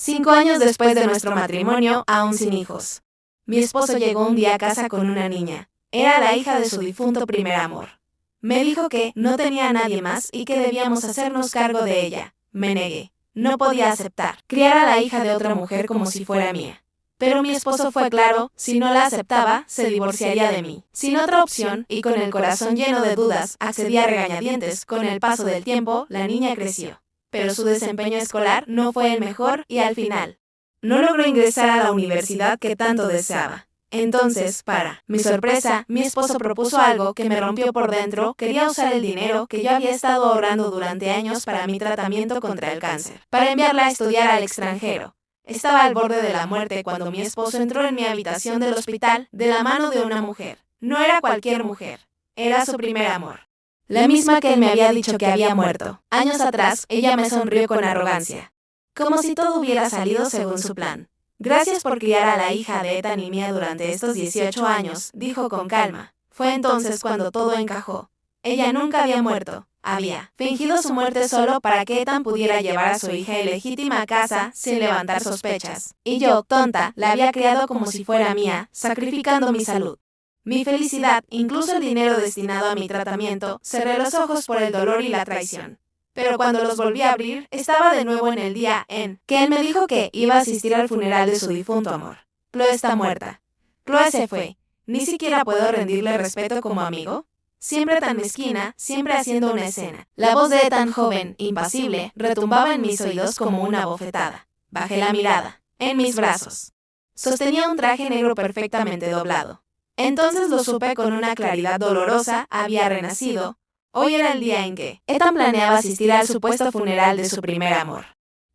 5 años después de nuestro matrimonio, aún sin hijos. Mi esposo llegó un día a casa con una niña. Era la hija de su difunto primer amor. Me dijo que no tenía a nadie más y que debíamos hacernos cargo de ella. Me negué. No podía aceptar criar a la hija de otra mujer como si fuera mía. Pero mi esposo fue claro, si no la aceptaba, se divorciaría de mí. Sin otra opción, y con el corazón lleno de dudas, accedí a regañadientes. Con el paso del tiempo, la niña creció. Pero su desempeño escolar no fue el mejor y al final no logró ingresar a la universidad que tanto deseaba. Entonces, para mi sorpresa, mi esposo propuso algo que me rompió por dentro. Quería usar el dinero que yo había estado ahorrando durante años para mi tratamiento contra el cáncer, para enviarla a estudiar al extranjero. Estaba al borde de la muerte cuando mi esposo entró en mi habitación del hospital de la mano de una mujer. No era cualquier mujer, era su primer amor. La misma que él me había dicho que había muerto. Años atrás, ella me sonrió con arrogancia, como si todo hubiera salido según su plan. Gracias por criar a la hija de Ethan y mía durante estos 18 años, dijo con calma. Fue entonces cuando todo encajó. Ella nunca había muerto. Había fingido su muerte solo para que Ethan pudiera llevar a su hija ilegítima a casa sin levantar sospechas. Y yo, tonta, la había criado como si fuera mía, sacrificando mi salud, mi felicidad, incluso el dinero destinado a mi tratamiento. Cerré los ojos por el dolor y la traición. Pero cuando los volví a abrir, estaba de nuevo en el día en que él me dijo que iba a asistir al funeral de su difunto amor. Chloe está muerta. Chloe se fue. Ni siquiera puedo rendirle respeto como amigo. Siempre tan mezquina, siempre haciendo una escena. La voz de tan joven, impasible, retumbaba en mis oídos como una bofetada. Bajé la mirada. En mis brazos sostenía un traje negro perfectamente doblado. Entonces lo supe con una claridad dolorosa. Había renacido. Hoy era el día en que Ethan planeaba asistir al supuesto funeral de su primer amor.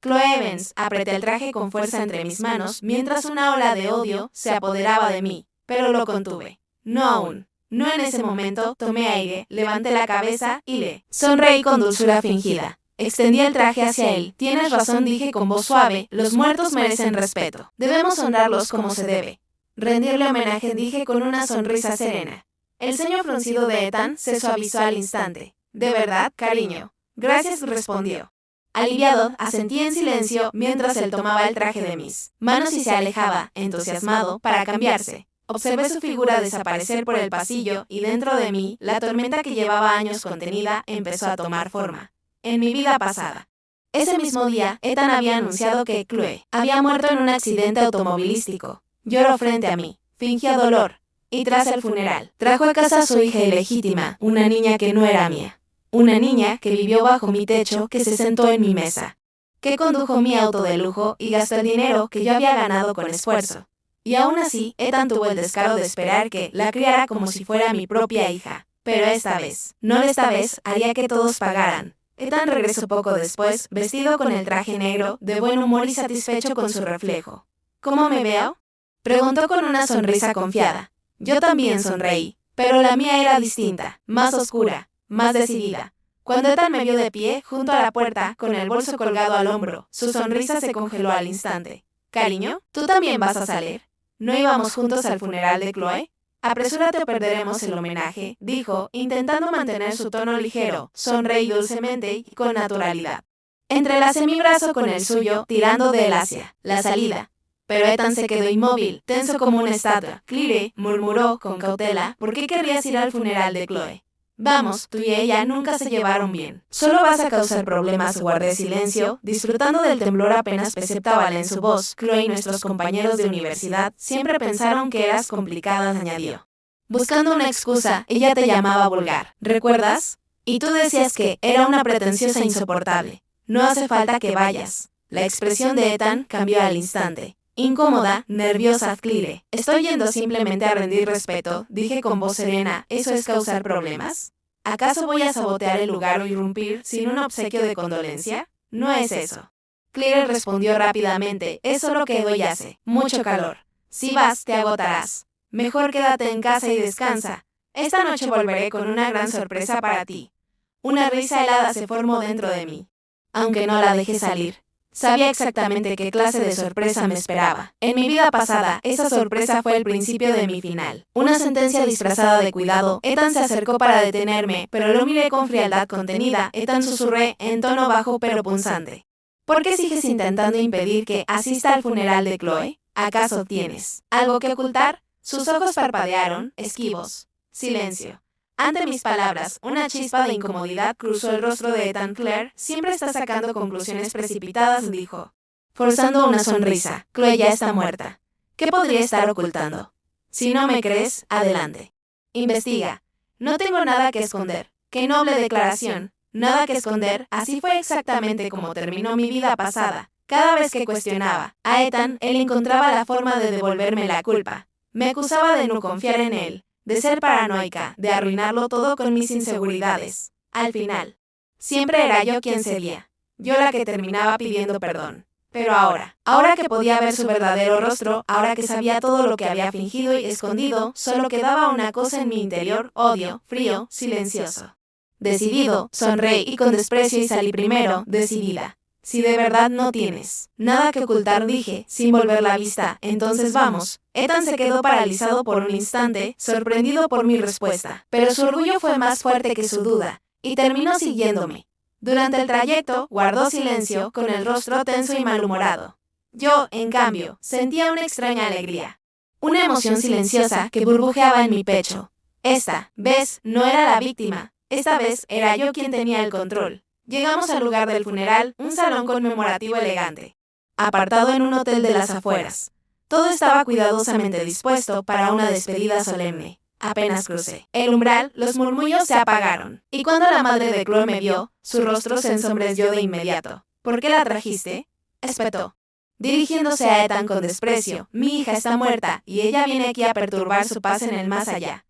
Chloe Evans, apreté el traje con fuerza entre mis manos mientras una ola de odio se apoderaba de mí, pero lo contuve. No aún. No en ese momento. Tomé aire, levanté la cabeza y le sonreí con dulzura fingida. Extendí el traje hacia él. Tienes razón, dije con voz suave. Los muertos merecen respeto. Debemos honrarlos como se debe. Rendirle homenaje, dije con una sonrisa serena. El ceño fruncido de Ethan se suavizó al instante. ¿De verdad, cariño? Gracias, respondió. Aliviado, asentí en silencio mientras él tomaba el traje de mis manos y se alejaba, entusiasmado, para cambiarse. Observé su figura desaparecer por el pasillo y dentro de mí, la tormenta que llevaba años contenida empezó a tomar forma. En mi vida pasada. Ese mismo día, Ethan había anunciado que Chloe había muerto en un accidente automovilístico. Lloró frente a mí. Fingía dolor. Y tras el funeral, trajo a casa a su hija ilegítima, una niña que no era mía. Una niña que vivió bajo mi techo, que se sentó en mi mesa, que condujo mi auto de lujo y gastó el dinero que yo había ganado con esfuerzo. Y aún así, Ethan tuvo el descaro de esperar que la criara como si fuera mi propia hija. Pero esta vez, no esta vez, haría que todos pagaran. Ethan regresó poco después, vestido con el traje negro, de buen humor y satisfecho con su reflejo. ¿Cómo me veo?, preguntó con una sonrisa confiada. Yo también sonreí, pero la mía era distinta, más oscura, más decidida. Cuando Ethan me vio de pie, junto a la puerta, con el bolso colgado al hombro, su sonrisa se congeló al instante. Cariño, ¿tú también vas a salir? ¿No íbamos juntos al funeral de Chloe? Apresúrate o perderemos el homenaje, dijo, intentando mantener su tono ligero. Sonreí dulcemente y con naturalidad. Entrelacé mi brazo con el suyo, tirando de él hacia la salida. Pero Ethan se quedó inmóvil, tenso como una estatua. Claire, murmuró con cautela, ¿por qué querrías ir al funeral de Chloe? Vamos, tú y ella nunca se llevaron bien. Solo vas a causar problemas. Guardé silencio, disfrutando del temblor apenas perceptible en su voz. Chloe y nuestros compañeros de universidad siempre pensaron que eras complicada, añadió. Buscando una excusa, ella te llamaba vulgar, ¿recuerdas? Y tú decías que era una pretenciosa insoportable. No hace falta que vayas. La expresión de Ethan cambió al instante. Incómoda, nerviosa, Claire. Estoy yendo simplemente a rendir respeto, dije con voz serena. ¿Eso es causar problemas? ¿Acaso voy a sabotear el lugar o irrumpir sin un obsequio de condolencia? No es eso. Claire respondió rápidamente. Es solo que hoy hace mucho calor. Si vas, te agotarás. Mejor quédate en casa y descansa. Esta noche volveré con una gran sorpresa para ti. Una risa helada se formó dentro de mí. Aunque no la dejé salir. Sabía exactamente qué clase de sorpresa me esperaba. En mi vida pasada, esa sorpresa fue el principio de mi final. Una sentencia disfrazada de cuidado. Ethan se acercó para detenerme, pero lo miré con frialdad contenida. Ethan, susurré, en tono bajo pero punzante. ¿Por qué sigues intentando impedir que asista al funeral de Chloe? ¿Acaso tienes algo que ocultar? Sus ojos parpadearon, esquivos. Silencio. Ante mis palabras, una chispa de incomodidad cruzó el rostro de Ethan. Claire siempre está sacando conclusiones precipitadas, dijo, forzando una sonrisa. Chloe ya está muerta. ¿Qué podría estar ocultando? Si no me crees, adelante. Investiga. No tengo nada que esconder. Qué noble declaración. Nada que esconder, así fue exactamente como terminó mi vida pasada. Cada vez que cuestionaba a Ethan, él encontraba la forma de devolverme la culpa. Me acusaba de no confiar en él, de ser paranoica, de arruinarlo todo con mis inseguridades. Al final, siempre era yo quien cedía, yo la que terminaba pidiendo perdón. Pero ahora que podía ver su verdadero rostro, ahora que sabía todo lo que había fingido y escondido, solo quedaba una cosa en mi interior: odio, frío, silencioso. Decidido, sonreí y con desprecio y salí primero, decidida. Si de verdad no tienes nada que ocultar, dije, sin volver la vista, entonces vamos. Ethan se quedó paralizado por un instante, sorprendido por mi respuesta, pero su orgullo fue más fuerte que su duda, y terminó siguiéndome. Durante el trayecto, guardó silencio, con el rostro tenso y malhumorado. Yo, en cambio, sentía una extraña alegría. Una emoción silenciosa que burbujeaba en mi pecho. Esta vez no era la víctima. Esta vez era yo quien tenía el control. Llegamos al lugar del funeral, un salón conmemorativo elegante, apartado en un hotel de las afueras. Todo estaba cuidadosamente dispuesto para una despedida solemne. Apenas crucé el umbral, los murmullos se apagaron, y cuando la madre de Chloe me vio, su rostro se ensombreció de inmediato. ¿Por qué la trajiste?, espetó, dirigiéndose a Ethan con desprecio. Mi hija está muerta, y ella viene aquí a perturbar su paz en el más allá.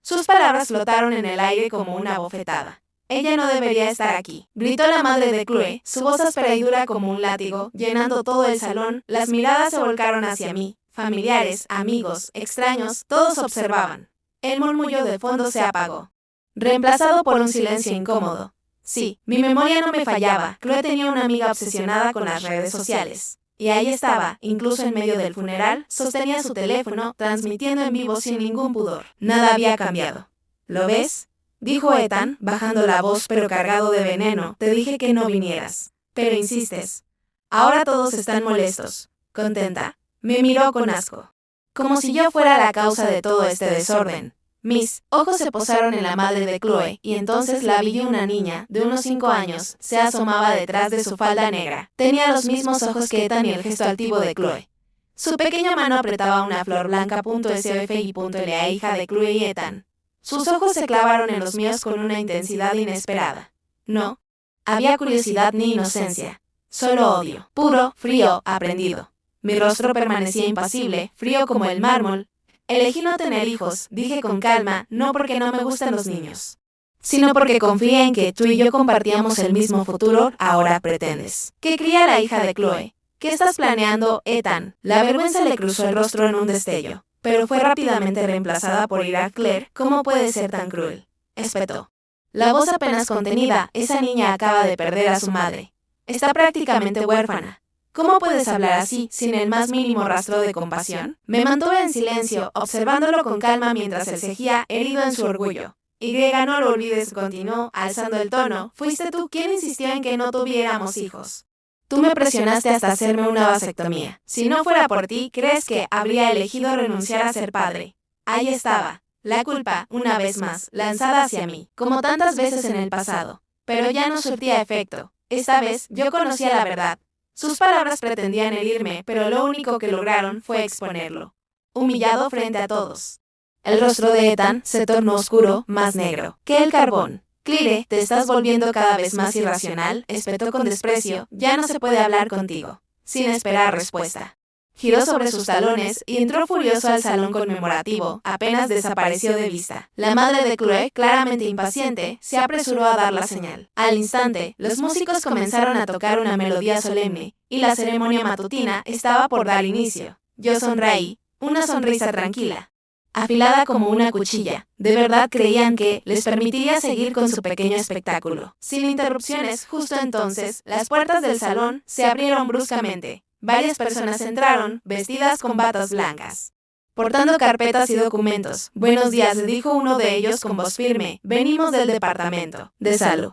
Sus palabras flotaron en el aire como una bofetada. Ella no debería estar aquí, gritó la madre de Chloe, su voz áspera y dura como un látigo, llenando todo el salón. Las miradas se volcaron hacia mí. Familiares, amigos, extraños, todos observaban. El murmullo de fondo se apagó, reemplazado por un silencio incómodo. Sí, mi memoria no me fallaba. Chloe tenía una amiga obsesionada con las redes sociales. Y ahí estaba, incluso en medio del funeral, sostenía su teléfono, transmitiendo en vivo sin ningún pudor. Nada había cambiado. ¿Lo ves?, dijo Ethan, bajando la voz pero cargado de veneno. Te dije que no vinieras, pero insistes. Ahora todos están molestos. ¿Contenta? Me miró con asco, como si yo fuera la causa de todo este desorden. Mis ojos se posaron en la madre de Chloe, y entonces la vi. Una niña, de unos 5 años, se asomaba detrás de su falda negra. Tenía los mismos ojos que Ethan y el gesto altivo de Chloe. Su pequeña mano apretaba una flor blanca. SFI.LA, hija de Chloe y Ethan. Sus ojos se clavaron en los míos con una intensidad inesperada. No había curiosidad ni inocencia, solo odio, puro, frío, aprendido. Mi rostro permanecía impasible, frío como el mármol. Elegí no tener hijos, dije con calma, no porque no me gustan los niños, sino porque confié en que tú y yo compartíamos el mismo futuro. Ahora pretendes que cría la hija de Chloe. ¿Qué estás planeando, Ethan? La vergüenza le cruzó el rostro en un destello, pero fue rápidamente reemplazada por ira. Claire, ¿cómo puede ser tan cruel?, espetó, la voz apenas contenida. Esa niña acaba de perder a su madre. Está prácticamente huérfana. ¿Cómo puedes hablar así, sin el más mínimo rastro de compasión? Me mantuve en silencio, observándolo con calma mientras él seguía, herido en su orgullo. No lo olvides, continuó, alzando el tono. Fuiste tú quien insistió en que no tuviéramos hijos. Tú me presionaste hasta hacerme una vasectomía. Si no fuera por ti, ¿crees que habría elegido renunciar a ser padre? Ahí estaba, la culpa, una vez más, lanzada hacia mí, como tantas veces en el pasado. Pero ya no surtía efecto. Esta vez, yo conocía la verdad. Sus palabras pretendían herirme, pero lo único que lograron fue exponerlo, humillado frente a todos. El rostro de Ethan se tornó oscuro, más negro que el carbón. Claire, te estás volviendo cada vez más irracional, espetó con desprecio. Ya no se puede hablar contigo. Sin esperar respuesta, giró sobre sus talones y entró furioso al salón conmemorativo. Apenas desapareció de vista. La madre de Chloe, claramente impaciente, se apresuró a dar la señal. Al instante, los músicos comenzaron a tocar una melodía solemne, y la ceremonia matutina estaba por dar inicio. Yo sonreí, una sonrisa tranquila, afilada como una cuchilla. De verdad creían que les permitiría seguir con su pequeño espectáculo, sin interrupciones. Justo entonces, las puertas del salón se abrieron bruscamente. Varias personas entraron, vestidas con batas blancas, portando carpetas y documentos. Buenos días, dijo uno de ellos con voz firme. Venimos del departamento de salud.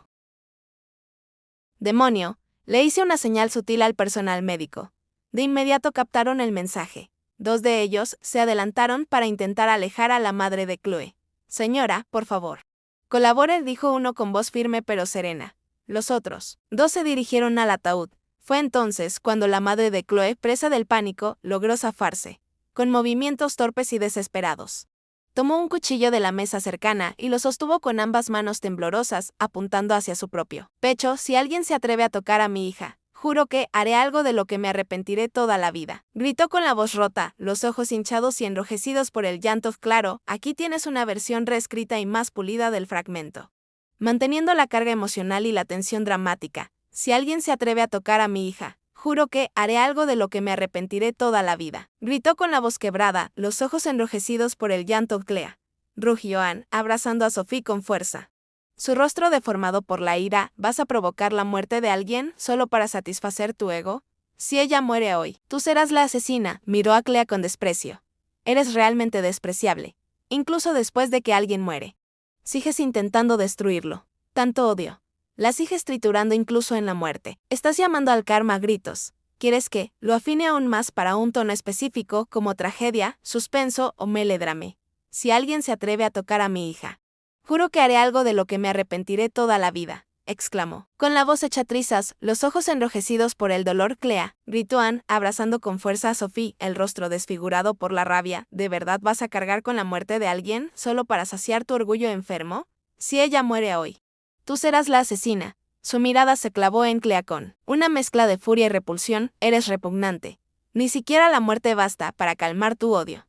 Demonio, Le hice una señal sutil al personal médico. De inmediato captaron el mensaje. 2 de ellos se adelantaron para intentar alejar a la madre de Chloe. Señora, por favor. Colabore, dijo uno con voz firme pero serena. Los otros 2 se dirigieron al ataúd. Fue entonces cuando la madre de Chloe, presa del pánico, logró zafarse, con movimientos torpes y desesperados. Tomó un cuchillo de la mesa cercana y lo sostuvo con ambas manos temblorosas, apuntando hacia su propio pecho. Si alguien se atreve a tocar a mi hija, juro que haré algo de lo que me arrepentiré toda la vida. Gritó con la voz rota, los ojos hinchados y enrojecidos por el llanto. Claro, aquí tienes una versión reescrita y más pulida del fragmento. Manteniendo la carga emocional y la tensión dramática. Si alguien se atreve a tocar a mi hija, juro que haré algo de lo que me arrepentiré toda la vida. Gritó con la voz quebrada, los ojos enrojecidos por el llanto. Clea. Rugió Anne, abrazando a Sophie con fuerza. Su rostro deformado por la ira. ¿Vas a provocar la muerte de alguien solo para satisfacer tu ego? Si ella muere hoy, tú serás la asesina. Miró a Clea con desprecio. Eres realmente despreciable. Incluso después de que alguien muere. Sigues intentando destruirlo. Tanto odio. La sigues triturando incluso en la muerte. Estás llamando al karma a gritos. ¿Quieres que lo afine aún más para un tono específico como tragedia, suspenso o melodrama? Si alguien se atreve a tocar a mi hija, juro que haré algo de lo que me arrepentiré toda la vida, exclamó. Con la voz hecha trizas, los ojos enrojecidos por el dolor. Clea, gritó Anne, abrazando con fuerza a Sophie, el rostro desfigurado por la rabia. ¿De verdad vas a cargar con la muerte de alguien solo para saciar tu orgullo enfermo? Si ella muere hoy, tú serás la asesina. Su mirada se clavó en Clea con una mezcla de furia y repulsión. Eres repugnante. Ni siquiera la muerte basta para calmar tu odio.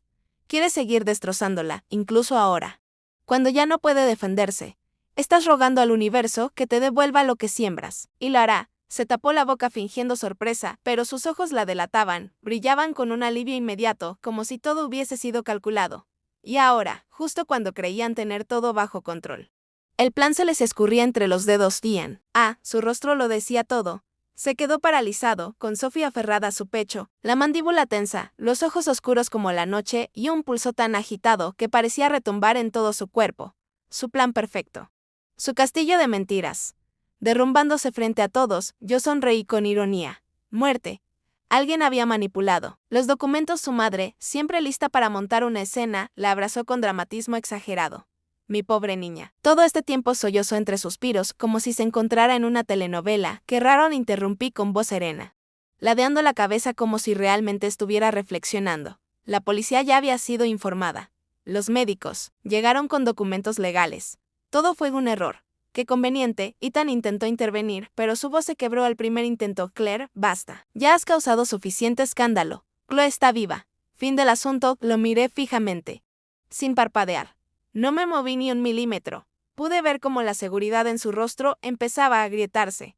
Quieres seguir destrozándola, incluso ahora. Cuando ya no puede defenderse, estás rogando al universo que te devuelva lo que siembras. Y lo hará. Se tapó la boca fingiendo sorpresa, pero sus ojos la delataban, brillaban con un alivio inmediato, como si todo hubiese sido calculado. Y ahora, justo cuando creían tener todo bajo control, el plan se les escurría entre los dedos. Ian, su rostro lo decía todo. Se quedó paralizado, con Sophie aferrada a su pecho, la mandíbula tensa, los ojos oscuros como la noche y un pulso tan agitado que parecía retumbar en todo su cuerpo. Su plan perfecto. Su castillo de mentiras. Derrumbándose frente a todos, yo sonreí con ironía. Muerte. Alguien había manipulado los documentos. Su madre, siempre lista para montar una escena, la abrazó con dramatismo exagerado. Mi pobre niña. Todo este tiempo sollozó entre suspiros, como si se encontrara en una telenovela. Qué raro, interrumpí con voz serena, ladeando la cabeza como si realmente estuviera reflexionando. La policía ya había sido informada. Los médicos llegaron con documentos legales. Todo fue un error. Qué conveniente. Ethan intentó intervenir, pero su voz se quebró al primer intento. Claire, basta. Ya has causado suficiente escándalo. Chloe está viva. Fin del asunto. Lo miré fijamente, sin parpadear. No me moví ni un milímetro. Pude ver cómo la seguridad en su rostro empezaba a agrietarse.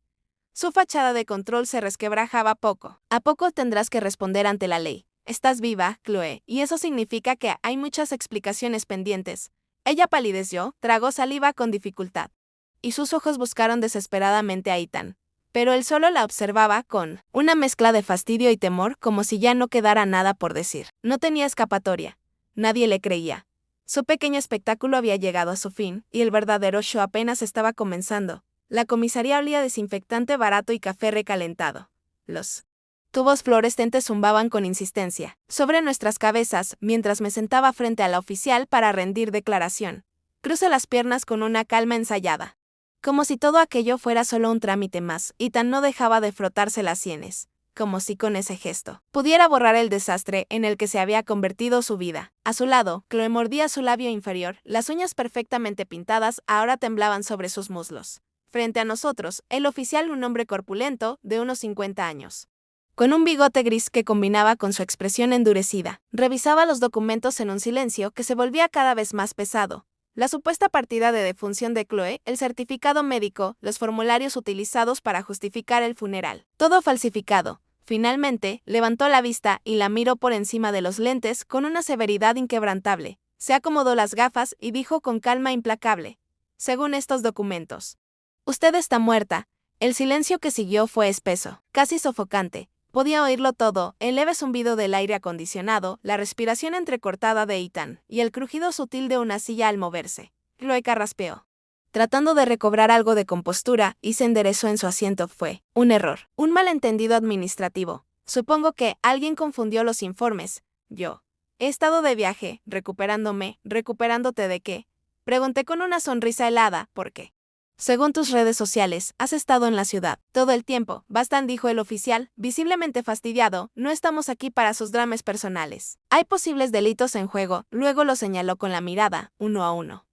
Su fachada de control se resquebrajaba poco. A poco tendrás que responder ante la ley. Estás viva, Chloe, y eso significa que hay muchas explicaciones pendientes. Ella palideció, tragó saliva con dificultad, y sus ojos buscaron desesperadamente a Ethan. Pero él solo la observaba con una mezcla de fastidio y temor, como si ya no quedara nada por decir. No tenía escapatoria. Nadie le creía. Su pequeño espectáculo había llegado a su fin, y el verdadero show apenas estaba comenzando. La comisaría olía a desinfectante barato y café recalentado. Los tubos fluorescentes zumbaban con insistencia sobre nuestras cabezas mientras me sentaba frente a la oficial para rendir declaración. Crucé las piernas con una calma ensayada. Como si todo aquello fuera solo un trámite más, y tan no dejaba de frotarse las sienes. Como si con ese gesto pudiera borrar el desastre en el que se había convertido su vida. A su lado, Chloe mordía su labio inferior, las uñas perfectamente pintadas ahora temblaban sobre sus muslos. Frente a nosotros, el oficial, un hombre corpulento, de unos 50 años. Con un bigote gris que combinaba con su expresión endurecida, revisaba los documentos en un silencio que se volvía cada vez más pesado. La supuesta partida de defunción de Chloe, el certificado médico, los formularios utilizados para justificar el funeral. Todo falsificado. Finalmente, levantó la vista y la miró por encima de los lentes con una severidad inquebrantable. Se acomodó las gafas y dijo con calma implacable: según estos documentos, usted está muerta. El silencio que siguió fue espeso, casi sofocante. Podía oírlo todo, el leve zumbido del aire acondicionado, la respiración entrecortada de Ethan, y el crujido sutil de una silla al moverse. Chloe carraspeó. tratando de recobrar algo de compostura, y se enderezó en su asiento. Fue un error, un malentendido administrativo. Supongo que alguien confundió los informes. Yo he estado de viaje, recuperándome. ¿Recuperándote de qué? Pregunté con una sonrisa helada. ¿Por qué? Según tus redes sociales, has estado en la ciudad todo el tiempo. Bastan, dijo el oficial, visiblemente fastidiado. No estamos aquí para sus dramas personales. Hay posibles delitos en juego. Luego lo señaló con la mirada, uno a uno.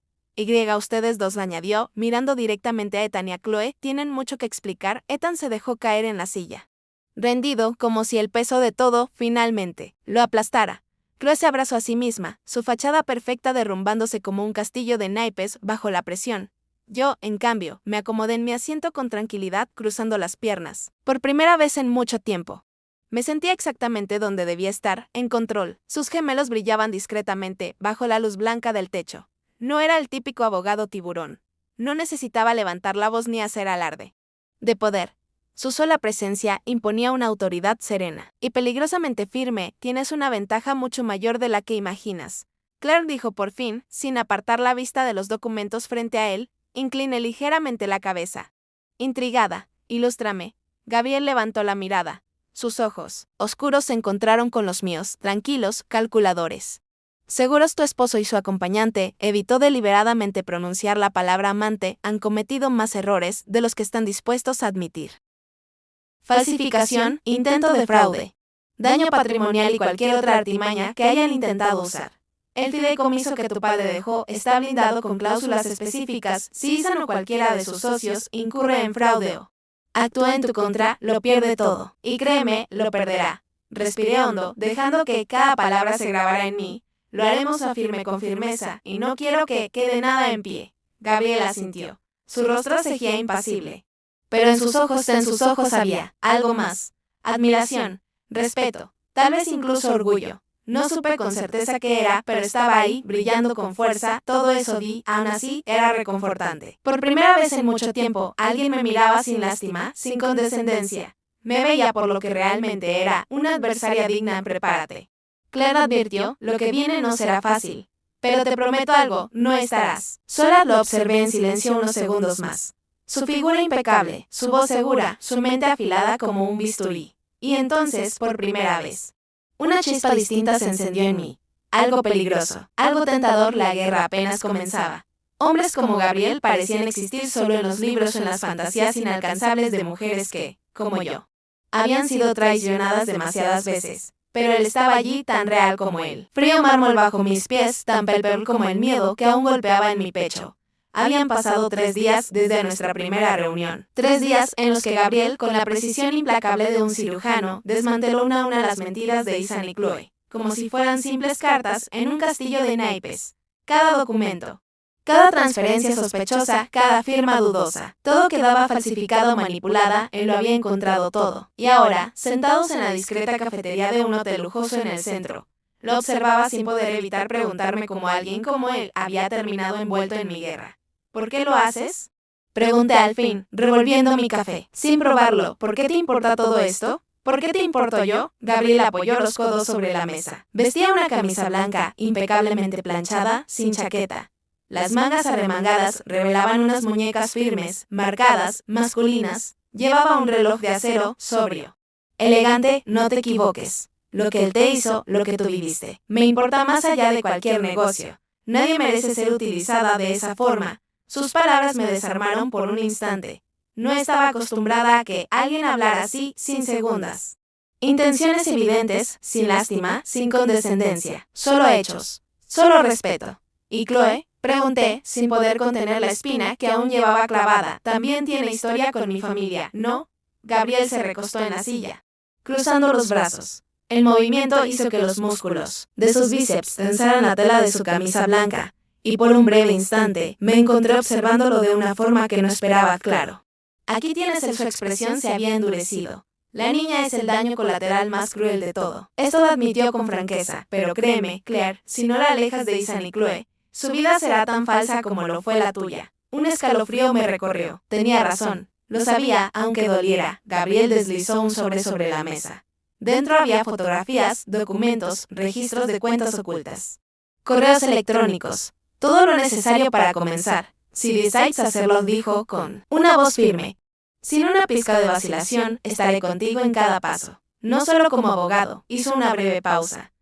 Ustedes dos, añadió, mirando directamente a Ethan y a Chloe, tienen mucho que explicar. Ethan se dejó caer en la silla, rendido, como si el peso de todo, finalmente, lo aplastara. Chloe se abrazó a sí misma, su fachada perfecta derrumbándose como un castillo de naipes bajo la presión. Yo, en cambio, me acomodé en mi asiento con tranquilidad, cruzando las piernas. Por primera vez en mucho tiempo. Me sentía exactamente donde debía estar, en control. Sus gemelos brillaban discretamente, bajo la luz blanca del techo. No era el típico abogado tiburón. No necesitaba levantar la voz ni hacer alarde de poder. Su sola presencia imponía una autoridad serena y peligrosamente firme. Tienes una ventaja mucho mayor de la que imaginas. Claire dijo por fin, sin apartar la vista de los documentos frente a él. Incliné ligeramente la cabeza. Intrigada. Ilústrame. Gabriel levantó la mirada. Sus ojos oscuros se encontraron con los míos, tranquilos, calculadores. Seguros tu esposo y su acompañante, evitó deliberadamente pronunciar la palabra amante, han cometido más errores de los que están dispuestos a admitir. Falsificación, intento de fraude, daño patrimonial y cualquier otra artimaña que hayan intentado usar. El fideicomiso que tu padre dejó está blindado con cláusulas específicas. Si Ethan o cualquiera de sus socios incurre en fraude o actúa en tu contra, lo pierde todo. Y créeme, lo perderá. Respiré hondo, dejando que cada palabra se grabara en mí. Lo haremos, afirmé con firmeza, y no quiero que quede nada en pie. Gabriel asintió. Su rostro seguía impasible. Pero en sus ojos había algo más. Admiración, respeto, tal vez incluso orgullo. No supe con certeza qué era, pero estaba ahí, brillando con fuerza. Todo eso vi, aún así, era reconfortante. Por primera vez en mucho tiempo, alguien me miraba sin lástima, sin condescendencia. Me veía por lo que realmente era, una adversaria digna. Prepárate. Claire advirtió, lo que viene no será fácil. Pero te prometo algo, no estarás sola. Lo observé en silencio unos segundos más. Su figura impecable, su voz segura, su mente afilada como un bisturí. Y entonces, por primera vez, una chispa distinta se encendió en mí. Algo peligroso, algo tentador. La guerra apenas comenzaba. Hombres como Gabriel parecían existir solo en los libros o en las fantasías inalcanzables de mujeres que, como yo, habían sido traicionadas demasiadas veces. Pero él estaba allí, tan real como él. Frío mármol bajo mis pies, tan palpable como el miedo que aún golpeaba en mi pecho. Habían pasado 3 días desde nuestra primera reunión. 3 días en los que Gabriel, con la precisión implacable de un cirujano, desmanteló una a una las mentiras de Ethan y Chloe, como si fueran simples cartas en un castillo de naipes. Cada documento, cada transferencia sospechosa, cada firma dudosa, todo quedaba falsificado o manipulada. Él lo había encontrado todo. Y ahora, sentados en la discreta cafetería de un hotel lujoso en el centro, lo observaba sin poder evitar preguntarme cómo alguien como él había terminado envuelto en mi guerra. ¿Por qué lo haces? Pregunté al fin, revolviendo mi café, sin probarlo. ¿Por qué te importa todo esto? ¿Por qué te importo yo? Gabriel apoyó los codos sobre la mesa. Vestía una camisa blanca, impecablemente planchada, sin chaqueta. Las mangas arremangadas revelaban unas muñecas firmes, marcadas, masculinas. Llevaba un reloj de acero, sobrio. Elegante, no te equivoques. Lo que él te hizo, lo que tú viviste, me importa más allá de cualquier negocio. Nadie merece ser utilizada de esa forma. Sus palabras me desarmaron por un instante. No estaba acostumbrada a que alguien hablara así, sin segundas. Intenciones evidentes, sin lástima, sin condescendencia. Solo hechos. Solo respeto. ¿Y Chloe? Pregunté, sin poder contener la espina que aún llevaba clavada. También tiene historia con mi familia, ¿no? Gabriel se recostó en la silla, cruzando los brazos. El movimiento hizo que los músculos de sus bíceps tensaran la tela de su camisa blanca. Y por un breve instante, me encontré observándolo de una forma que no esperaba. Claro. Aquí tienes su expresión se había endurecido. La niña es el daño colateral más cruel de todo. Esto lo admitió con franqueza, pero créeme, Claire, si no la alejas de Ethan y Chloe, su vida será tan falsa como lo fue la tuya. Un escalofrío me recorrió. Tenía razón. Lo sabía, aunque doliera. Gabriel deslizó un sobre la mesa. Dentro había fotografías, documentos, registros de cuentas ocultas, correos electrónicos. Todo lo necesario para comenzar. Si decides hacerlo, dijo con una voz firme. Sin una pizca de vacilación, estaré contigo en cada paso. No solo como abogado, hizo una breve pausa.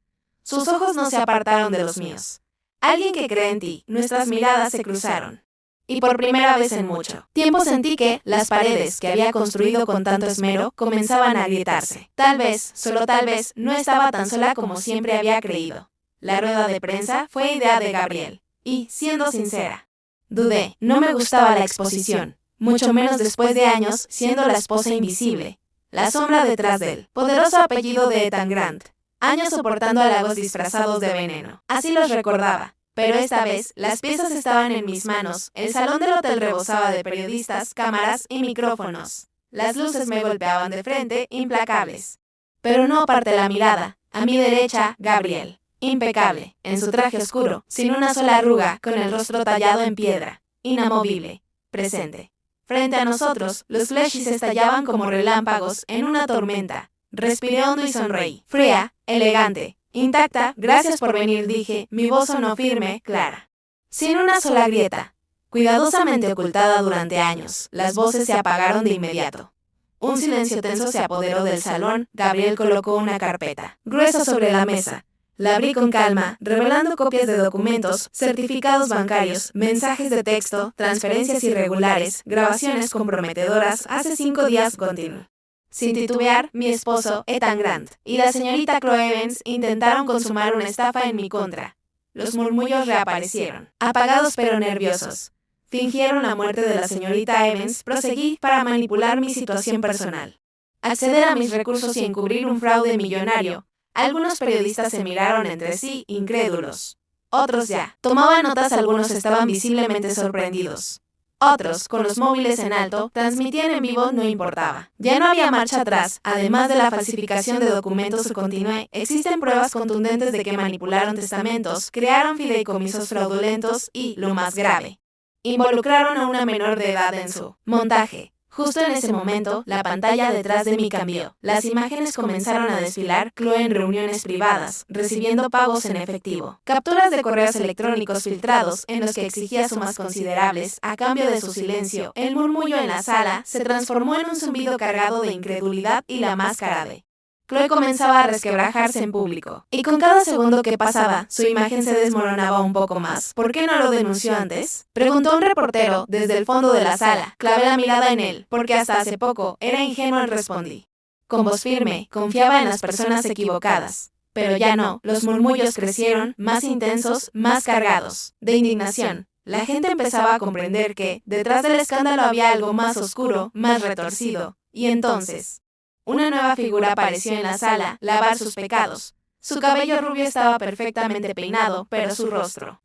Sus ojos no se apartaron de los míos. Alguien que cree en ti, nuestras miradas se cruzaron. Y por primera vez en mucho tiempo sentí que las paredes que había construido con tanto esmero comenzaban a agrietarse. Tal vez, solo tal vez, no estaba tan sola como siempre había creído. La rueda de prensa fue idea de Gabriel. Y, siendo sincera, dudé, no me gustaba la exposición, mucho menos después de años siendo la esposa invisible, la sombra detrás del poderoso apellido de Ethan Grant, años soportando halagos disfrazados de veneno. Así los recordaba. Pero esta vez, las piezas estaban en mis manos, el salón del hotel rebosaba de periodistas, cámaras y micrófonos. Las luces me golpeaban de frente, implacables. Pero no aparté la mirada. A mi derecha, Gabriel. Impecable, en su traje oscuro, sin una sola arruga, con el rostro tallado en piedra. Inamovible. Presente. Frente a nosotros, los flashes estallaban como relámpagos en una tormenta. Respiré hondo y sonreí. Fría, elegante. Intacta, gracias por venir, dije, mi voz sonó firme, clara. Sin una sola grieta. Cuidadosamente ocultada durante años, las voces se apagaron de inmediato. Un silencio tenso se apoderó del salón. Gabriel colocó una carpeta gruesa sobre la mesa. La abrí con calma, revelando copias de documentos, certificados bancarios, mensajes de texto, transferencias irregulares, grabaciones comprometedoras hace 5 días continuos. Sin titubear, mi esposo, Ethan Grant, y la señorita Chloe Evans intentaron consumar una estafa en mi contra. Los murmullos reaparecieron, apagados pero nerviosos. Fingieron la muerte de la señorita Evans, proseguí, para manipular mi situación personal. Acceder a mis recursos y encubrir un fraude millonario. Algunos periodistas se miraron entre sí, incrédulos. Otros ya tomaban notas, algunos estaban visiblemente sorprendidos. Otros, con los móviles en alto, transmitían en vivo, no importaba. Ya no había marcha atrás, además de la falsificación de documentos, continué, existen pruebas contundentes de que manipularon testamentos, crearon fideicomisos fraudulentos y, lo más grave, involucraron a una menor de edad en su montaje. Justo en ese momento, la pantalla detrás de mí cambió. Las imágenes comenzaron a desfilar, Chloe en reuniones privadas, recibiendo pagos en efectivo. Capturas de correos electrónicos filtrados en los que exigía sumas considerables a cambio de su silencio. El murmullo en la sala se transformó en un zumbido cargado de incredulidad y la máscara de Chloe comenzaba a resquebrajarse en público. Y con cada segundo que pasaba, su imagen se desmoronaba un poco más. ¿Por qué no lo denunció antes?, preguntó un reportero desde el fondo de la sala. Clavé la mirada en él, porque hasta hace poco era ingenuo, respondí. Con voz firme, confiaba en las personas equivocadas. Pero ya no, los murmullos crecieron, más intensos, más cargados de indignación. La gente empezaba a comprender que, detrás del escándalo había algo más oscuro, más retorcido. Y entonces, una nueva figura apareció en la sala, lavar sus pecados. Su cabello rubio estaba perfectamente peinado, pero su rostro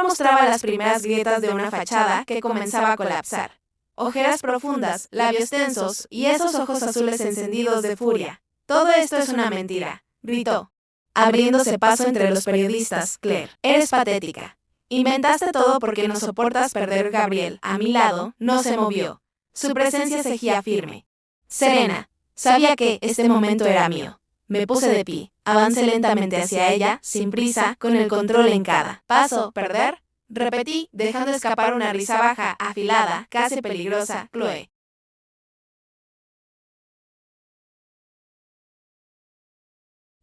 mostraba las primeras grietas de una fachada que comenzaba a colapsar. Ojeras profundas, labios tensos y esos ojos azules encendidos de furia. Todo esto es una mentira, gritó, abriéndose paso entre los periodistas. Claire, eres patética. Inventaste todo porque no soportas perder. Gabriel, a mi lado, no se movió. Su presencia seguía firme, serena. Sabía que este momento era mío. Me puse de pie, avancé lentamente hacia ella, sin prisa, con el control en cada paso. ¿Perder?, repetí, dejando escapar una risa baja, afilada, casi peligrosa. Chloe.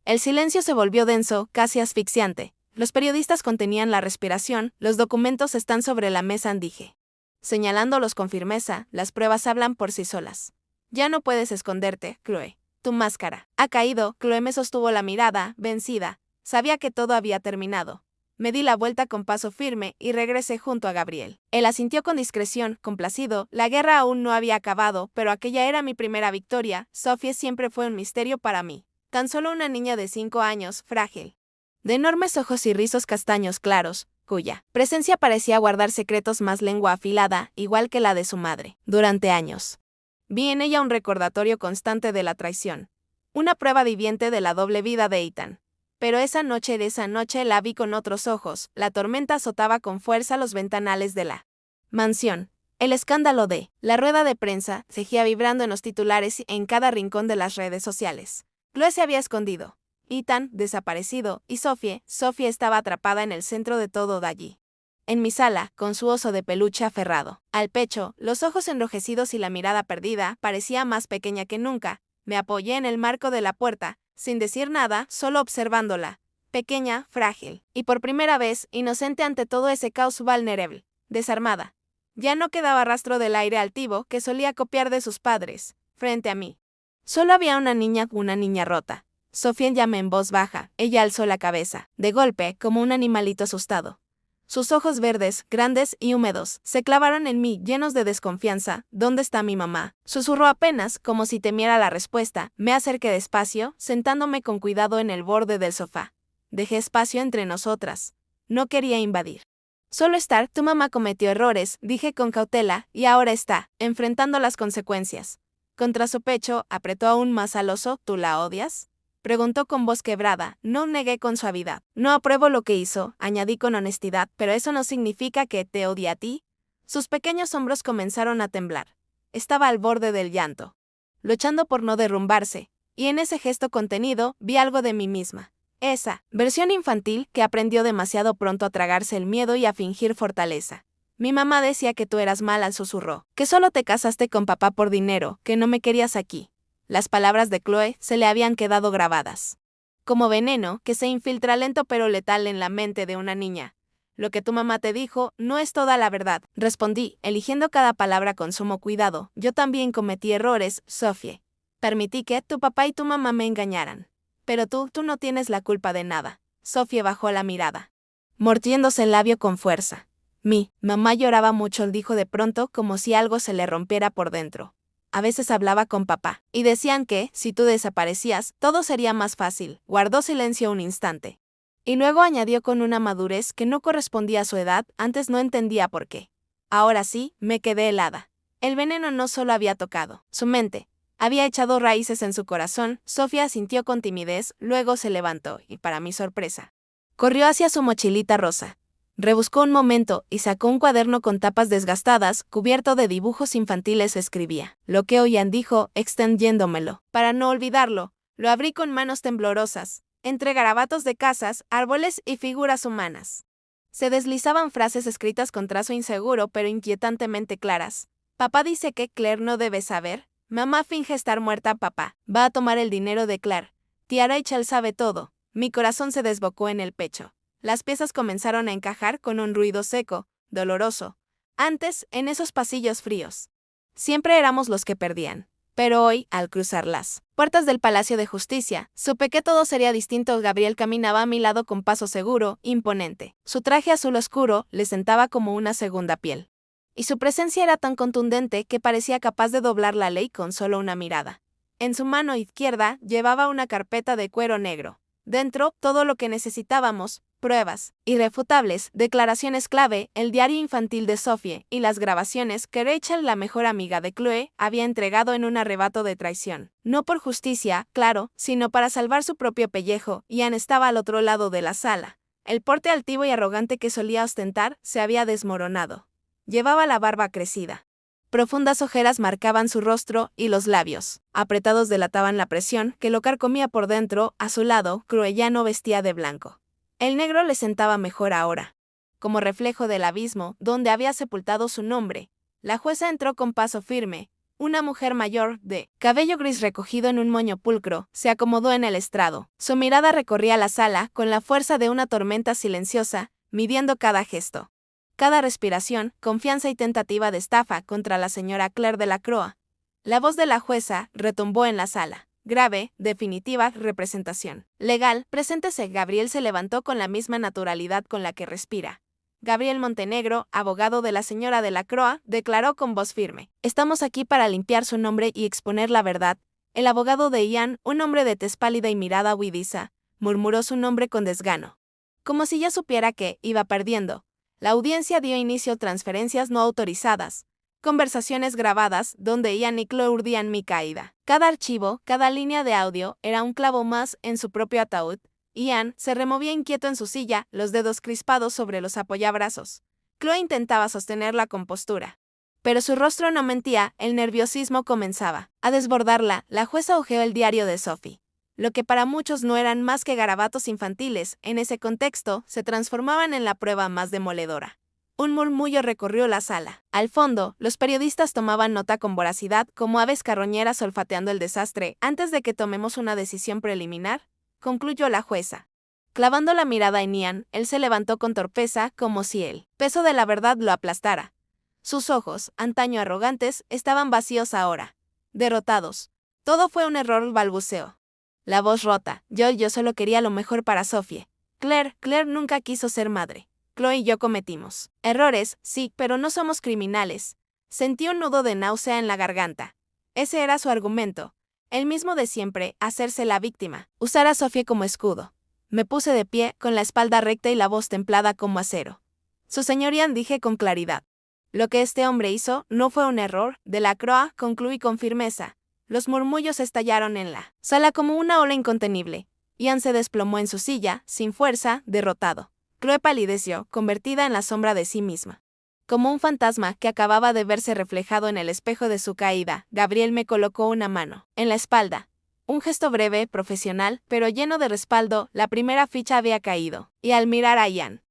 El silencio se volvió denso, casi asfixiante. Los periodistas contenían la respiración. Los documentos están sobre la mesa, dije, señalándolos con firmeza. Las pruebas hablan por sí solas. Ya no puedes esconderte, Chloe. Tu máscara ha caído. Chloe me sostuvo la mirada, vencida. Sabía que todo había terminado. Me di la vuelta con paso firme y regresé junto a Gabriel. Él asintió con discreción, complacido. La guerra aún no había acabado, pero aquella era mi primera victoria. Sophie siempre fue un misterio para mí. Tan solo una niña de 5 años, frágil, de enormes ojos y rizos castaños claros, cuya presencia parecía guardar secretos, más lengua afilada, igual que la de su madre. Durante años vi en ella un recordatorio constante de la traición, una prueba viviente de la doble vida de Ethan. Pero esa noche la vi con otros ojos. La tormenta azotaba con fuerza los ventanales de la mansión. El escándalo de la rueda de prensa seguía vibrando en los titulares y en cada rincón de las redes sociales. Chloe se había escondido, Ethan desaparecido, y Sophie estaba atrapada en el centro de todo allí. en mi sala, con su oso de peluche aferrado al pecho, los ojos enrojecidos y la mirada perdida, parecía más pequeña que nunca. Me apoyé en el marco de la puerta, sin decir nada, solo observándola. Pequeña, frágil, y por primera vez, inocente ante todo ese caos vulnerable. Desarmada. Ya no quedaba rastro del aire altivo que solía copiar de sus padres, frente a mí. Solo había una niña rota. Sofía llamé en voz baja, ella alzó la cabeza, de golpe, como un animalito asustado. Sus ojos verdes, grandes y húmedos, se clavaron en mí llenos de desconfianza. ¿Dónde está mi mamá? Susurró apenas, como si temiera la respuesta. Me acerqué despacio, sentándome con cuidado en el borde del sofá. Dejé espacio entre nosotras. No quería invadir. Solo estar, tu mamá cometió errores, dije con cautela, y ahora está, enfrentando las consecuencias. Contra su pecho, apretó aún más al oso. ¿Tú la odias?, preguntó con voz quebrada. No negué con suavidad. No apruebo lo que hizo, añadí con honestidad, pero eso no significa que te odie a ti. Sus pequeños hombros comenzaron a temblar. Estaba al borde del llanto, luchando por no derrumbarse, y en ese gesto contenido vi algo de mí misma. Esa versión infantil que aprendió demasiado pronto a tragarse el miedo y a fingir fortaleza. Mi mamá decía que tú eras mala, susurró, que solo te casaste con papá por dinero, que no me querías aquí. Las palabras de Chloe se le habían quedado grabadas. Como veneno que se infiltra lento pero letal en la mente de una niña. Lo que tu mamá te dijo no es toda la verdad, respondí, eligiendo cada palabra con sumo cuidado. Yo también cometí errores, Sophie. Permití que tu papá y tu mamá me engañaran. Pero tú no tienes la culpa de nada. Sophie bajó la mirada, mordiéndose el labio con fuerza. Mi mamá lloraba mucho, dijo de pronto, como si algo se le rompiera por dentro. A veces hablaba con papá, y decían que, si tú desaparecías, todo sería más fácil. Guardó silencio un instante. Y luego añadió con una madurez que no correspondía a su edad. Antes no entendía por qué. Ahora sí, me quedé helada. El veneno no solo había tocado su mente, había echado raíces en su corazón. Sofía sintió con timidez, luego se levantó, y para mi sorpresa, corrió hacia su mochilita rosa. Rebuscó un momento y sacó un cuaderno con tapas desgastadas, cubierto de dibujos infantiles. Escribía lo que oían, dijo, extendiéndomelo. Para no olvidarlo, lo abrí con manos temblorosas, entre garabatos de casas, árboles y figuras humanas. Se deslizaban frases escritas con trazo inseguro pero inquietantemente claras. Papá dice que Claire no debe saber. Mamá finge estar muerta. Papá va a tomar el dinero de Claire. Tía Rachel sabe todo. Mi corazón se desbocó en el pecho. Las piezas comenzaron a encajar con un ruido seco, doloroso. Antes, en esos pasillos fríos, siempre éramos los que perdían. Pero hoy, al cruzar las puertas del Palacio de Justicia, supe que todo sería distinto. Gabriel caminaba a mi lado con paso seguro, imponente. Su traje azul oscuro le sentaba como una segunda piel. Y su presencia era tan contundente que parecía capaz de doblar la ley con solo una mirada. En su mano izquierda llevaba una carpeta de cuero negro. Dentro, todo lo que necesitábamos: pruebas irrefutables, declaraciones clave, el diario infantil de Sophie y las grabaciones que Rachel, la mejor amiga de Chloe, había entregado en un arrebato de traición. No por justicia, claro, sino para salvar su propio pellejo. Ian estaba al otro lado de la sala. El porte altivo y arrogante que solía ostentar se había desmoronado. Llevaba la barba crecida. Profundas ojeras marcaban su rostro y los labios, apretados, delataban la presión que lo carcomía por dentro. A su lado, Chloe ya no vestía de blanco. El negro le sentaba mejor ahora. Como reflejo del abismo donde había sepultado su nombre, la jueza entró con paso firme. Una mujer mayor, de cabello gris recogido en un moño pulcro, se acomodó en el estrado. Su mirada recorría la sala con la fuerza de una tormenta silenciosa, midiendo cada gesto, cada respiración, confianza y tentativa de estafa contra la señora Claire de la Croix. La voz de la jueza retumbó en la sala. Grave, definitiva, representación legal. Preséntese. Gabriel se levantó con la misma naturalidad con la que respira. Gabriel Montenegro, abogado de la señora de la Croix, declaró con voz firme. Estamos aquí para limpiar su nombre y exponer la verdad. El abogado de Ian, un hombre de tez pálida y mirada huidiza, murmuró su nombre con desgano, como si ya supiera que iba perdiendo. La audiencia dio inicio a transferencias no autorizadas, conversaciones grabadas donde Ian y Chloe urdían mi caída. Cada archivo, cada línea de audio era un clavo más en su propio ataúd. Ian se removía inquieto en su silla, los dedos crispados sobre los apoyabrazos. Chloe intentaba sostener la compostura, pero su rostro no mentía. El nerviosismo comenzaba a desbordarla. La jueza hojeó el diario de Sophie. Lo que para muchos no eran más que garabatos infantiles, en ese contexto se transformaban en la prueba más demoledora. Un murmullo recorrió la sala. Al fondo, los periodistas tomaban nota con voracidad como aves carroñeras olfateando el desastre. Antes de que tomemos una decisión preliminar, concluyó la jueza. Clavando la mirada en Ian, él se levantó con torpeza como si el peso de la verdad lo aplastara. Sus ojos, antaño arrogantes, estaban vacíos ahora. Derrotados. Todo fue un error, balbuceó. La voz rota. Yo solo quería lo mejor para Sophie. Claire nunca quiso ser madre. Chloe y yo cometimos errores, sí, pero no somos criminales. Sentí un nudo de náusea en la garganta. Ese era su argumento. El mismo de siempre, hacerse la víctima. Usar a Sophie como escudo. Me puse de pie, con la espalda recta y la voz templada como acero. Su señoría, dije con claridad. Lo que este hombre hizo no fue un error, Delacroix, concluí con firmeza. Los murmullos estallaron en la sala como una ola incontenible. Ian se desplomó en su silla, sin fuerza, derrotado. Chloe palideció, convertida en la sombra de sí misma. Como un fantasma que acababa de verse reflejado en el espejo de su caída, Gabriel me colocó una mano en la espalda. Un gesto breve, profesional, pero lleno de respaldo. La primera ficha había caído, y al mirar a Ian,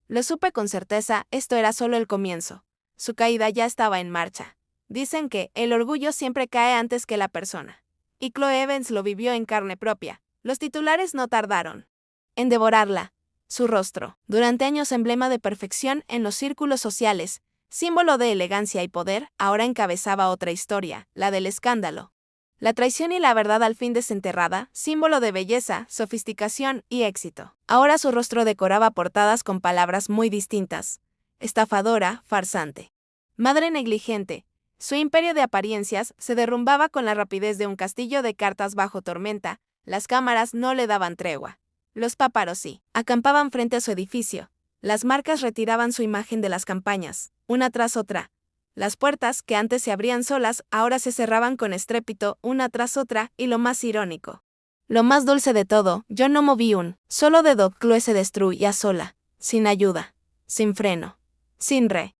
lo supe con certeza, esto era solo el comienzo. Su caída ya estaba en marcha. Dicen que el orgullo siempre cae antes que la persona. Y Chloe Evans lo vivió en carne propia. Los titulares no tardaron en devorarla. Su rostro, durante años emblema de perfección en los círculos sociales, símbolo de elegancia y poder, ahora encabezaba otra historia, la del escándalo. La traición y la verdad al fin desenterrada, símbolo de belleza, sofisticación y éxito. Ahora su rostro decoraba portadas con palabras muy distintas. Estafadora, farsante. Madre negligente. Su imperio de apariencias se derrumbaba con la rapidez de un castillo de cartas bajo tormenta. Las cámaras no le daban tregua. Los paparazzi acampaban frente a su edificio. Las marcas retiraban su imagen de las campañas, una tras otra. Las puertas, que antes se abrían solas, ahora se cerraban con estrépito, una tras otra, y lo más irónico. Lo más dulce de todo, yo no moví un solo dedo. Chloe se destruía sola, sin ayuda, sin freno, sin re.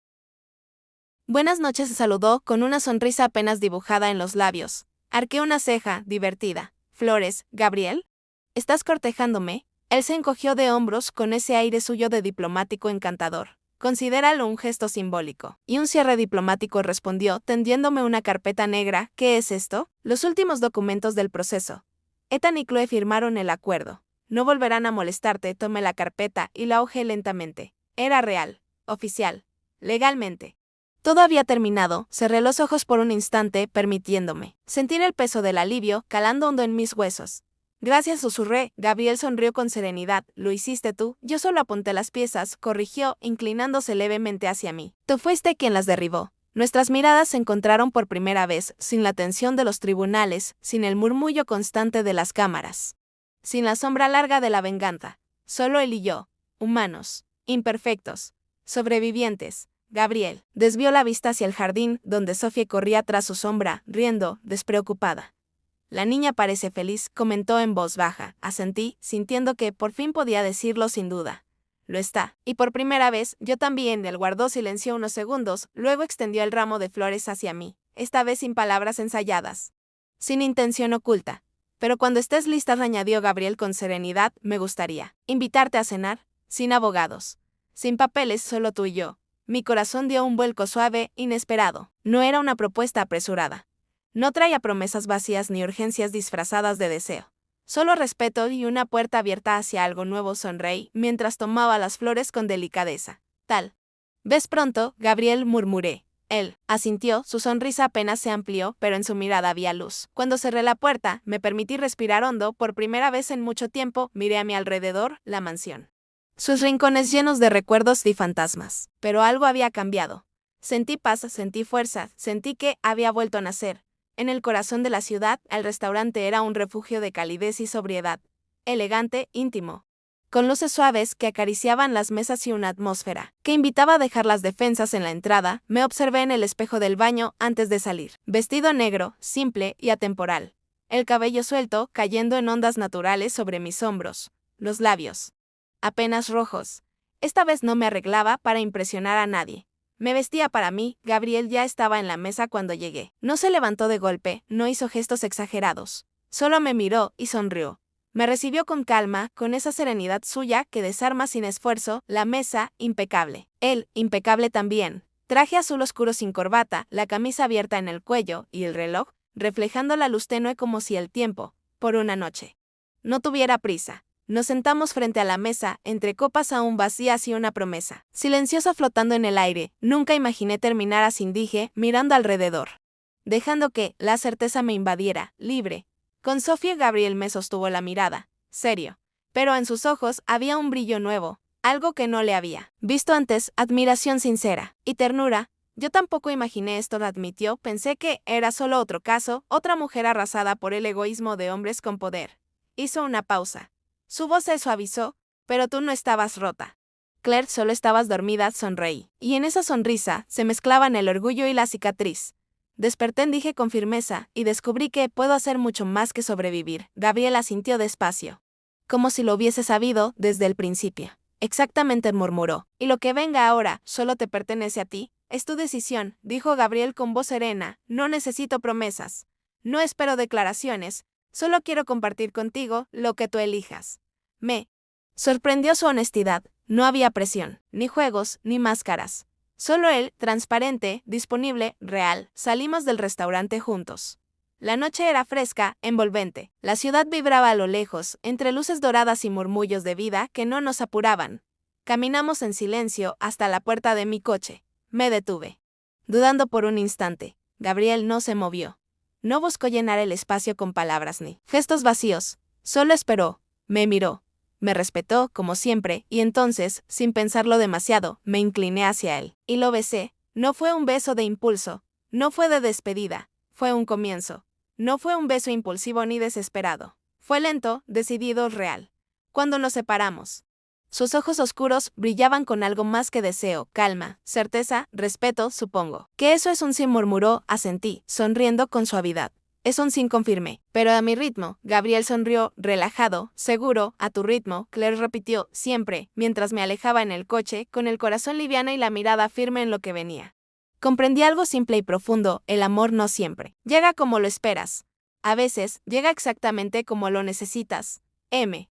Buenas noches, se saludó, con una sonrisa apenas dibujada en los labios. Arqué una ceja, divertida. Flores, ¿Gabriel? ¿Estás cortejándome? Él se encogió de hombros con ese aire suyo de diplomático encantador. Considéralo un gesto simbólico. Y un cierre diplomático, respondió, tendiéndome una carpeta negra. ¿Qué es esto? Los últimos documentos del proceso. Ethan y Chloe firmaron el acuerdo. No volverán a molestarte. Tomé la carpeta y la hojeé lentamente. Era real, oficial, legalmente. Todo había terminado. Cerré los ojos por un instante, permitiéndome sentir el peso del alivio calando hondo en mis huesos. Gracias, susurré. Gabriel sonrió con serenidad. Lo hiciste tú. Yo solo apunté las piezas, corrigió, inclinándose levemente hacia mí. Tú fuiste quien las derribó. Nuestras miradas se encontraron por primera vez, sin la tensión de los tribunales, sin el murmullo constante de las cámaras, sin la sombra larga de la venganza. Solo él y yo, humanos, imperfectos, sobrevivientes. Gabriel desvió la vista hacia el jardín, donde Sophie corría tras su sombra, riendo, despreocupada. La niña parece feliz, comentó en voz baja. Asentí, sintiendo que por fin podía decirlo sin duda. Lo está. Y por primera vez, yo también. Él guardó silencio unos segundos, luego extendió el ramo de flores hacia mí, esta vez sin palabras ensayadas, sin intención oculta. Pero cuando estés lista, añadió Gabriel con serenidad, me gustaría invitarte a cenar, sin abogados, sin papeles, solo tú y yo. Mi corazón dio un vuelco suave, inesperado. No era una propuesta apresurada. No traía promesas vacías ni urgencias disfrazadas de deseo. Solo respeto y una puerta abierta hacia algo nuevo. Sonreí mientras tomaba las flores con delicadeza. Tal vez pronto, Gabriel, murmuré. Él asintió, su sonrisa apenas se amplió, pero en su mirada había luz. Cuando cerré la puerta, me permití respirar hondo. Por primera vez en mucho tiempo, miré a mi alrededor, la mansión. Sus rincones llenos de recuerdos y fantasmas. Pero algo había cambiado. Sentí paz, sentí fuerza, sentí que había vuelto a nacer. En el corazón de la ciudad, el restaurante era un refugio de calidez y sobriedad. Elegante, íntimo. Con luces suaves que acariciaban las mesas y una atmósfera que invitaba a dejar las defensas en la entrada. Me observé en el espejo del baño antes de salir. Vestido negro, simple y atemporal. El cabello suelto, cayendo en ondas naturales sobre mis hombros. Los labios apenas rojos. Esta vez no me arreglaba para impresionar a nadie. Me vestía para mí. Gabriel ya estaba en la mesa cuando llegué. No se levantó de golpe, no hizo gestos exagerados. Solo me miró y sonrió. Me recibió con calma, con esa serenidad suya que desarma sin esfuerzo, la mesa, impecable. Él, impecable también. Traje azul oscuro sin corbata, la camisa abierta en el cuello, y el reloj, reflejando la luz tenue como si el tiempo, por una noche, no tuviera prisa. Nos sentamos frente a la mesa, entre copas aún vacías y una promesa, silenciosa flotando en el aire. Nunca imaginé terminar así, dije, mirando alrededor, dejando que la certeza me invadiera, libre. Con Sofía Gabriel me sostuvo la mirada, serio, pero en sus ojos había un brillo nuevo, algo que no le había visto antes, admiración sincera y ternura. Yo tampoco imaginé esto, admitió, pensé que era solo otro caso, otra mujer arrasada por el egoísmo de hombres con poder. Hizo una pausa. Su voz se suavizó, pero tú no estabas rota. Claire, solo estabas dormida, sonreí. Y en esa sonrisa se mezclaban el orgullo y la cicatriz. Desperté, dije con firmeza, y descubrí que puedo hacer mucho más que sobrevivir. Gabriel asintió despacio, como si lo hubiese sabido desde el principio. Exactamente, murmuró. Y lo que venga ahora solo te pertenece a ti. Es tu decisión, dijo Gabriel con voz serena. No necesito promesas. No espero declaraciones. Solo quiero compartir contigo lo que tú elijas. Me sorprendió su honestidad. No había presión, ni juegos, ni máscaras. Solo él, transparente, disponible, real. Salimos del restaurante juntos. La noche era fresca, envolvente. La ciudad vibraba a lo lejos, entre luces doradas y murmullos de vida que no nos apuraban. Caminamos en silencio hasta la puerta de mi coche. Me detuve, dudando por un instante. Gabriel no se movió. No buscó llenar el espacio con palabras ni gestos vacíos. Solo esperó, me miró, me respetó como siempre, y entonces, sin pensarlo demasiado, me incliné hacia él y lo besé. No fue un beso de impulso, no fue de despedida, fue un comienzo. No fue un beso impulsivo ni desesperado. Fue lento, decidido, real. Cuando nos separamos, sus ojos oscuros brillaban con algo más que deseo, calma, certeza, respeto, supongo. Que eso es un sí, murmuró, asentí, sonriendo con suavidad. Es un sí, confirmé, pero a mi ritmo. Gabriel sonrió, relajado, seguro, a tu ritmo, Claire repitió, siempre, mientras me alejaba en el coche, con el corazón liviano y la mirada firme en lo que venía. Comprendí algo simple y profundo, el amor no siempre llega como lo esperas. A veces, llega exactamente como lo necesitas. M.